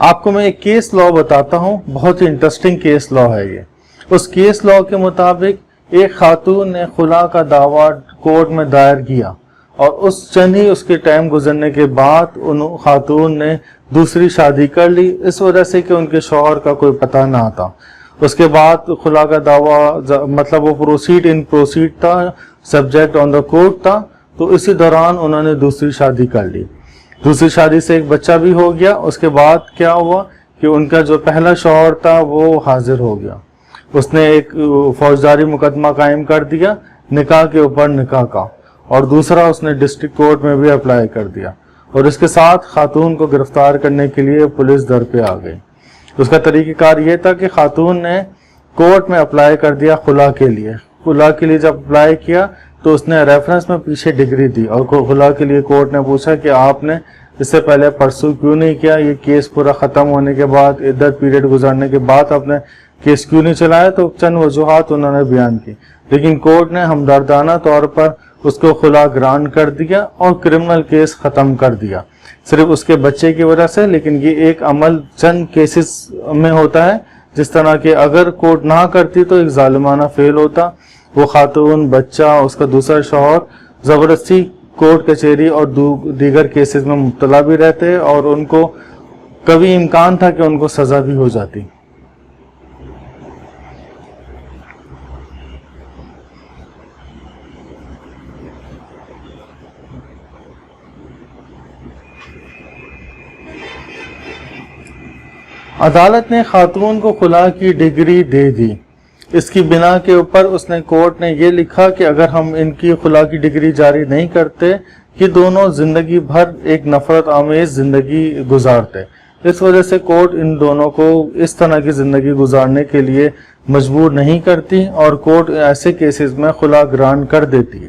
آپ کو میں ایک کیس لا بتاتا ہوں، بہت ہی انٹرسٹنگ کیس لا ہے یہ۔ اس کیس لا کے مطابق ایک خاتون نے خلا کا دعویٰ کورٹ میں دائر کیا، اور اس کے ٹائم گزرنے کے بعد خاتون نے دوسری شادی کر لی، اس وجہ سے کہ ان کے شوہر کا کوئی پتہ نہ تھا۔ اس کے بعد خلا کا دعویٰ مطلب وہ پروسیڈ تھا، سبجیکٹ آن دا کورٹ تھا، تو اسی دوران انہوں نے دوسری شادی کر لی۔ دوسری شادی سے ایک بچہ بھی ہو گیا۔ اس کے بعد کیا ہوا کہ ان کا جو پہلا شوہر تھا وہ حاضر ہو گیا، اس نے ایک فوجداری مقدمہ قائم کر دیا نکاح کے اوپر نکاح کا، اور دوسرا اس نے ڈسٹرکٹ کورٹ میں بھی اپلائی کر دیا، اور اس کے ساتھ خاتون کو گرفتار کرنے کے لیے پولیس در پہ آ گئی۔ اس کا طریقہ کار یہ تھا کہ خاتون نے کورٹ میں اپلائی کر دیا خلا کے لیے۔ خلا کے لیے جب اپلائی کیا تو اس نے ریفرنس میں پیچھے ڈگری دی، اور خلا کے لیے کورٹ نے پوچھا کہ آپ نے اس سے پہلے پرسو کیوں نہیں کیا، یہ کیس پورا ختم ہونے کے بعد، عدت پیریڈ گزارنے کے بعد آپ نے کیس کیوں نہیں چلایا؟ تو چند وجوہات انہوں نے بیان کی، لیکن کورٹ نے ہمدردانہ طور پر اس کو خلا گرانٹ کر دیا اور کرمنل کیس ختم کر دیا، صرف اس کے بچے کی وجہ سے۔ لیکن یہ ایک عمل چند کیسز میں ہوتا ہے، جس طرح کہ اگر کورٹ نہ کرتی تو ایک ظالمانہ فعل ہوتا، وہ خاتون، بچہ، اس کا دوسرا شوہر زبردستی کورٹ کچہری اور دیگر کیسز میں مبتلا بھی رہتے، اور ان کو کبھی امکان تھا کہ ان کو سزا بھی ہو جاتی۔ عدالت نے خاتون کو خلا کی ڈگری دے دی۔ اس کی بنا کے اوپر کورٹ نے یہ لکھا کہ اگر ہم ان کی خلا کی ڈگری جاری نہیں کرتے کہ دونوں زندگی بھر ایک نفرت آمیز زندگی گزارتے۔ اس وجہ سے کورٹ ان دونوں کو اس طرح کی زندگی گزارنے کے لیے مجبور نہیں کرتی، اور کورٹ ایسے کیسز میں خلا گرانٹ کر دیتی ہے۔